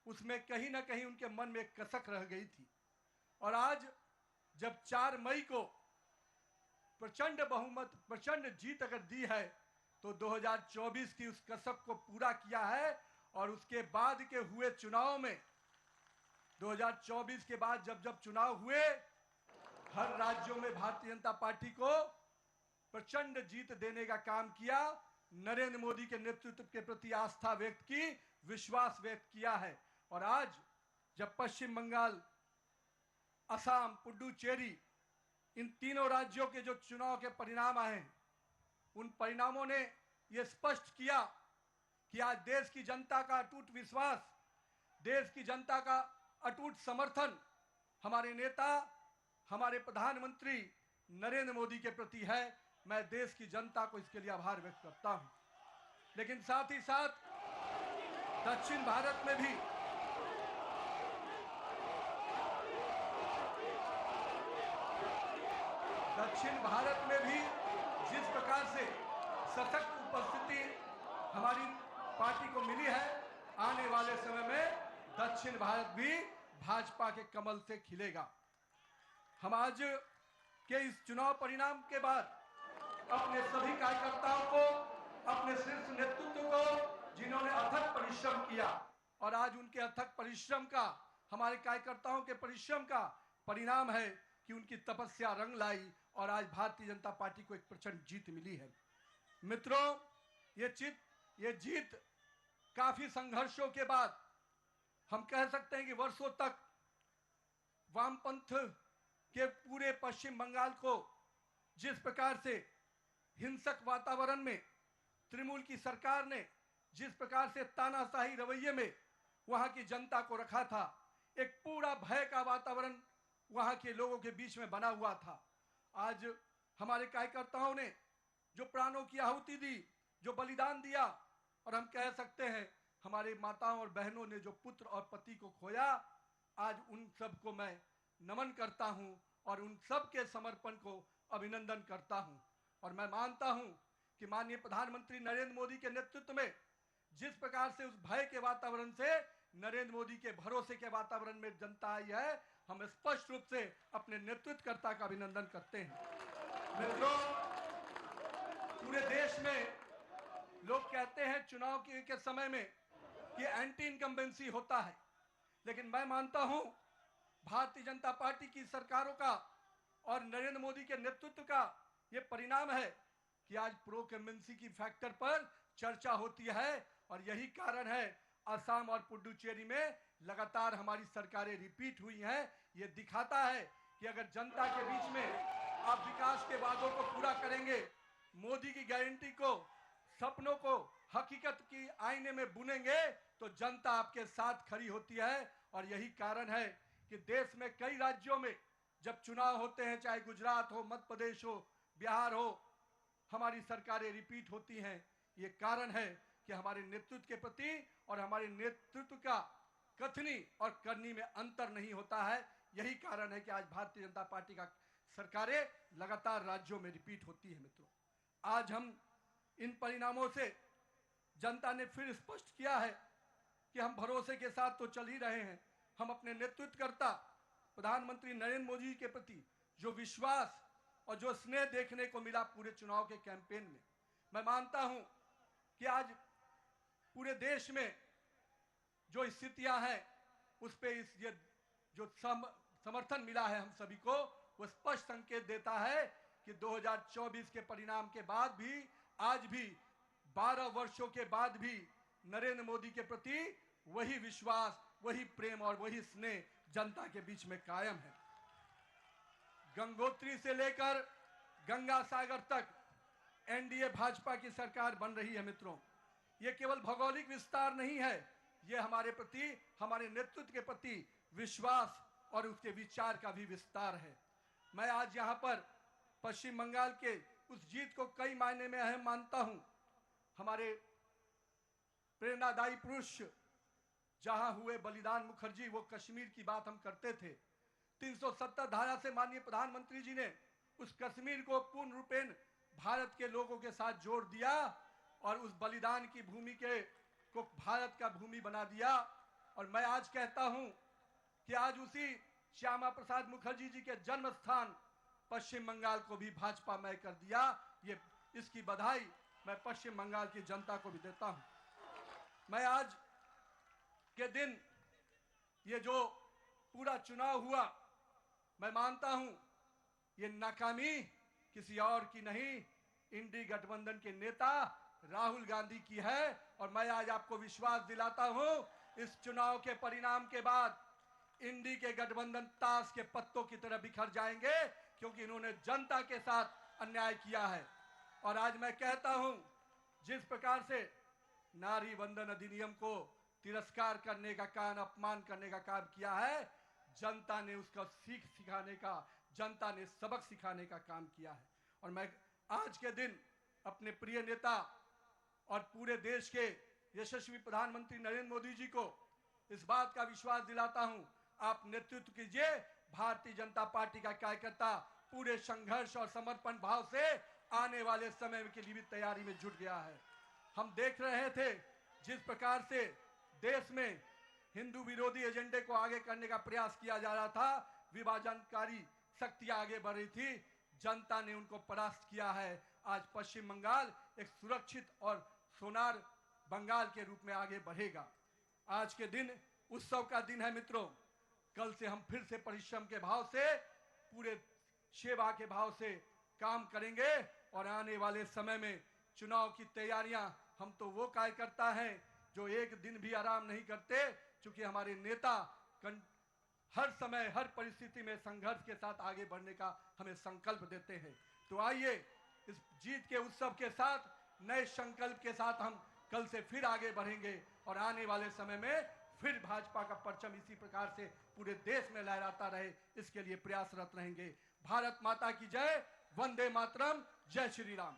उसमें कहीं ना कहीं उनके मन में एक कसक रह गई थी। और आज जब 4 मई को प्रचंड बहुमत, प्रचंड जीत अगर दी है, तो 2024 की उस कसक को पूरा किया है। और उसके बाद के हुए चुनाव में, 2024 के बाद जब जब चुनाव हुए, हर राज्यों में भारतीय जनता पार्टी को प्रचंड जीत देने का काम किया। नरेंद्र मोदी के नेतृत्व के प्रति आस्था व्यक्त की, विश्वास व्यक्त किया है। और आज जब पश्चिम बंगाल, असम, पुडुचेरी, इन तीनों राज्यों के जो चुनाव के परिणाम आए हैं, उन परिणामों ने यह स्पष्ट किया कि आज देश की जनता का अटूट विश्वास, देश की जनता का अटूट समर्थन हमारे नेता, हमारे प्रधानमंत्री नरेंद्र मोदी के प्रति है। मैं देश की जनता को इसके लिए आभार व्यक्त करता हूं। लेकिन साथ ही साथ दक्षिण भारत में भी जिस प्रकार से सशक्त उपस्थिति हमारी पार्टी को मिली है, आने वाले समय में दक्षिण भारत भी भाजपा के कमल से खिलेगा। हम आज के इस चुनाव परिणाम के बाद अपने सभी कार्यकर्ताओं को, अपने शीर्ष नेतृत्व को, जिन्होंने अथक परिश्रम किया, और आज उनके अथक परिश्रम का, हमारे कार्यकर्ताओं के परिश्रम का परिणाम है कि उनकी तपस्या रंग लाई और आज भारतीय जनता पार्टी को एक प्रचंड जीत मिली है। मित्रों, ये जीत काफी संघर्षों के बाद, हम कह सकते हैं कि वर्षों तक वामपंथ के पूरे पश्चिम बंगाल को जिस प्रकार से हिंसक वातावरण में तृणमूल की सरकार ने जिस प्रकार से तानाशाही रवैये में वहां की जनता को रखा था, एक पूरा भय का वातावरण वहां के लोगों के बीच में बना हुआ था। आज हमारे कार्यकर्ताओं ने जो प्राणों की आहुति दी, जो बलिदान दिया, और हम कह सकते हैं हमारे माताओं और बहनों ने जो पुत्र और पति को खोया, आज उन सब को मैं नमन करता हूं और उन सब के समर्पण को अभिनंदन करता हूं। और मैं मानता हूं कि माननीय प्रधानमंत्री नरेंद्र मोदी के नेतृत्व में जिस प्रकार से उस भय के वातावरण से नरेंद्र मोदी के भरोसे के वातावरण में जनता आई है, हम स्पष्ट रूप से अपने नेतृत्वकर्ता का अभिनंदन करते हैं। मित्रों, पूरे देश में लोग कहते हैं चुनाव के समय में कि एंटी इनकम्बेंसी होता है, लेकिन मैं मानता हूं भारतीय जनता पार्टी की सरकारों का और नरेंद्र मोदी के नेतृत्व का यह परिणाम है कि आज प्रो इनकम्बेंसी की फैक्टर पर चर्चा होती है। और यही कारण है असम और पुडुचेरी में लगातार हमारी सरकारें रिपीट हुई हैं। यह दिखाता है कि अगर जनता के बीच में आप विकास के वादों को पूरा करेंगे, मोदी की गारंटी को, सपनों को हकीकत की आईने में बुनेंगे, तो जनता आपके साथ खड़ी होती है। और यही कारण है कि देश में कई राज्यों में जब चुनाव होते हैं, चाहे गुजरात हो, मध्य प्रदेश हो, बिहार हो, हमारी सरकारें रिपीट होती हैं। ये कारण है कि हमारे नेतृत्व के प्रति और हमारे नेतृत्व का कथनी और करनी में अंतर नहीं होता है। यही कारण है कि आज भारतीय जनता पार्टी का सरकारें लगातार राज्यों में रिपीट होती है। मित्रों, आज हम इन परिणामों से जनता ने फिर स्पष्ट किया है कि हम भरोसे के साथ तो चल ही रहे हैं। हम अपने नेतृत्वकर्ता प्रधानमंत्री नरेंद्र मोदी के प्रति जो विश्वास और जो स्नेह देखने को मिला पूरे चुनाव के कैंपेन में, मैं मानता हूं कि आज पूरे देश में जो स्थितियां हैं उस पे ये जो समर्थन मिला है हम सभी को, वो स्पष्ट संकेत देता है कि 2024 के परिणाम के बाद भी, आज भी 12 वर्षों के बाद भी नरेंद्र मोदी के प्रति वही विश्वास, वही प्रेम और वही स्नेह जनता के बीच में कायम है। गंगोत्री से लेकर गंगा सागर तक एनडीए भाजपा की सरकार बन रही है। मित्रों, यह केवल भौगोलिक विस्तार नहीं है, यह हमारे प्रति, हमारे नेतृत्व के प्रति विश्वास और उसके विचार का भी विस्तार है। मैं आज यहां पर पश्चिम बंगाल के उस जीत को कई मायने में अहम मानता हूं। हमारे प्रेरणादायी पुरुष जहां हुए बलिदान मुखर्जी, वो कश्मीर की बात हम करते थे। 370 धारा से माननीय प्रधानमंत्री जी ने उस कश्मीर को पूर्ण रूपेण भारत के लोगों के साथ जोड़ दिया और उस बलिदान की भूमि को भारत का भूमि बना दिया। और मैं आज कहता हूं कि आज उसी श्यामा प्रसाद मुखर्जी जी के जन्म स्थान पश्चिम बंगाल को भी भाजपा मय कर दिया। ये इसकी बधाई मैं पश्चिम बंगाल की जनता को भी देता हूं। मैं आज के दिन ये जो पूरा चुनाव हुआ, मैं मानता हूं ये नाकामी किसी और की नहीं, इंडी गठबंधन के नेता राहुल गांधी की है। और मैं आज आपको विश्वास दिलाता हूं, इस चुनाव के परिणाम के बाद इंडी के गठबंधन ताश के पत्तों की तरह बिखर जाएंगे, क्योंकि इन्होंने जनता के साथ अन्याय किया है। और आज मैं कहता हूं, जिस प्रकार से नारी वंदन अधिनियम को तिरस्कार करने का काम, अपमान करने का काम किया है, जनता ने उसका सीख सिखाने का, जनता ने सबक सिखाने का काम किया है। और मैं आज के दिन अपने प्रिय नेता और पूरे देश के यशस्वी प्रधानमंत्री नरेंद्र मोदी जी को इस बात का विश्वास दिलाता हूं, आप नेतृत्व कीजिए। भारतीय जनता पार्टी का कार्यकर्ता पूरे संघर्ष और समर्पण भाव से आने वाले समय के लिए भी तैयारी में जुट गया है। हम देख रहे थे जिस प्रकार से देश में हिंदू विरोधी एजेंडे को आगे करने का प्रयास किया जा रहा था, विभाजनकारी शक्तियां आगे बढ़ रही थी, जनता ने उनको परास्त किया है। आज पश्चिम बंगाल एक सुरक्षित और सोनार बंगाल के रूप में आगे बढ़ेगा। आज के दिन उत्सव का दिन है मित्रों। कल से हम फिर से परिश्रम के भाव से, पूरे सेवा के भाव से काम करेंगे। और आने वाले समय में चुनाव की तैयारियां, हम तो वो कार्यकर्ता हैं जो एक दिन भी आराम नहीं करते, क्योंकि हमारे नेता हर समय हर परिस्थिति में संघर्ष के साथ आगे बढ़ने का हमें संकल्प देते हैं। तो आइए इस जीत के उत्सव के साथ, नए संकल्प के साथ हम कल से फिर आगे बढ़ेंगे और आने वाले समय में फिर भाजपा का परचम इसी प्रकार से पूरे देश में लहराता रहे, इसके लिए प्रयासरत रहेंगे। भारत माता की जय, वंदे मातरम, जय श्री राम।